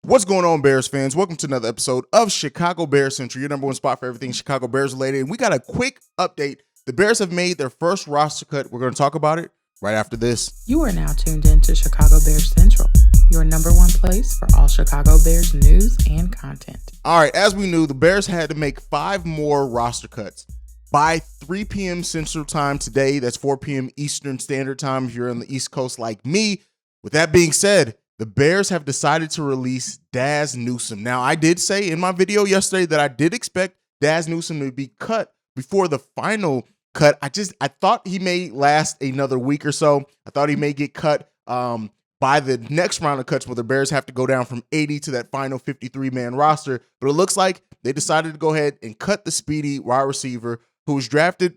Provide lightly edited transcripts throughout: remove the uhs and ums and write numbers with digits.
What's going on, Bears fans? Welcome to another episode of Chicago Bears Central, your number one spot for everything Chicago Bears related. And we got a quick update. The Bears have made their first roster cut. We're going to talk about it right after this. You are now tuned in to Chicago Bears Central, your number one place for all Chicago Bears news and content. All right, as we knew, the Bears had to make 5 more roster cuts by 3 p.m. Central Time today. That's 4 p.m. Eastern Standard Time if you're on the East Coast like me. With that being said, the Bears have decided to release Dazz Newsome. Now, I did say in my video yesterday that I did expect Dazz Newsome to be cut before the final cut. I thought he may last another week or so. I thought he may get cut by the next round of cuts where the Bears have to go down from 80 to that final 53-man roster. But it looks like they decided to go ahead and cut the speedy wide receiver who was drafted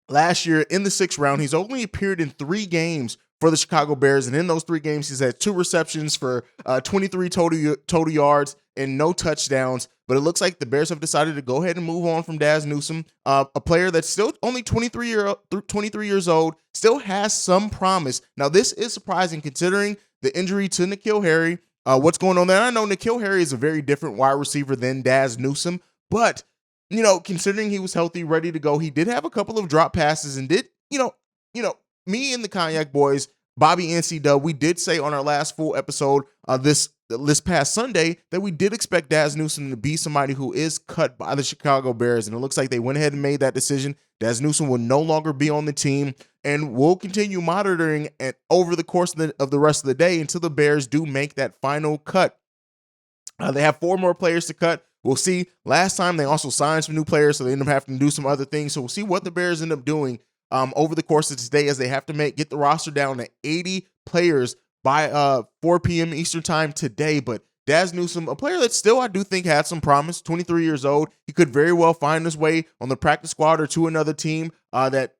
last year in the 6th round. He's only appeared in 3 games for the Chicago Bears, and in those 3 games, he's had 2 receptions for 23 total yards and no touchdowns. But it looks like the Bears have decided to go ahead and move on from Dazz Newsome, a player that's still only 23 years old, still has some promise. Now, this is surprising considering the injury to N'Keal Harry. What's going on there? I know N'Keal Harry is a very different wide receiver than Dazz Newsome, but considering he was healthy, ready to go, he did have a couple of drop passes and did, me and the Cognac Boys, Bobby and C-Dub, we did say on our last full episode this past Sunday that we did expect Dazz Newsome to be somebody who is cut by the Chicago Bears, and it looks like they went ahead and made that decision. Dazz Newsome will no longer be on the team, and we'll continue monitoring it over the course of the rest of the day until the Bears do make that final cut. They have 4 more players to cut. We'll see. Last time they also signed some new players, so they end up having to do some other things. So we'll see what the Bears end up doing over the course of today as they have to get the roster down to 80 players by 4 p.m. Eastern time today. But Dazz Newsome, a player that still I do think had some promise, 23 years old. He could very well find his way on the practice squad or to another team that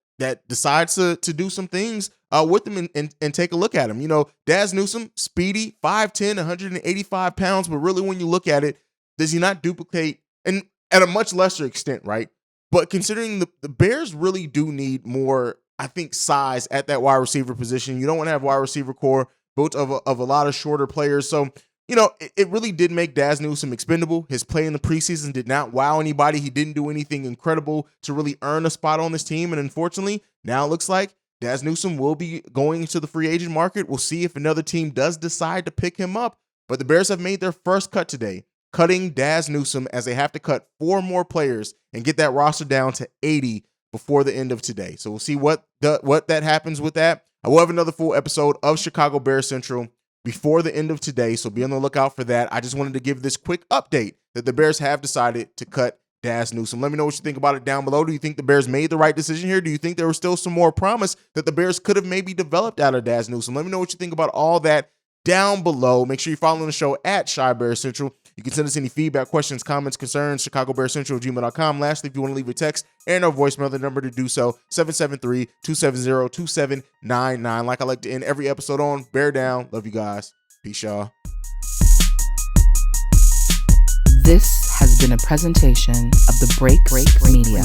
decides to do some things with him and take a look at him. Dazz Newsome, speedy, 5'10", 185 pounds. But really when you look at it, does he not duplicate, and at a much lesser extent, right? But considering the Bears really do need more, I think, size at that wide receiver position. You don't want to have wide receiver core built of a lot of shorter players. So, it really did make Dazz Newsome expendable. His play in the preseason did not wow anybody. He didn't do anything incredible to really earn a spot on this team. And unfortunately, now it looks like Dazz Newsome will be going into the free agent market. We'll see if another team does decide to pick him up. But the Bears have made their first cut today, cutting Dazz Newsome as they have to cut 4 more players and get that roster down to 80 before the end of today. So we'll see what that happens with that. I will have another full episode of Chicago Bears Central before the end of today, so be on the lookout for that. I just wanted to give this quick update that the Bears have decided to cut Dazz Newsome. Let me know what you think about it down below. Do you think the Bears made the right decision here? Do you think there was still some more promise that the Bears could have maybe developed out of Dazz Newsome? Let me know what you think about all that down below. Make sure you're following the show at Chi Bears Central. You can send us any feedback, questions, comments, concerns, ChicagoBearsCentral@gmail.com. Lastly, if you want to leave a text and a voicemail, the number to do so, 773-270-2799. Like I like to end every episode on, bear down. Love you guys. Peace, y'all. This has been a presentation of the Break Media.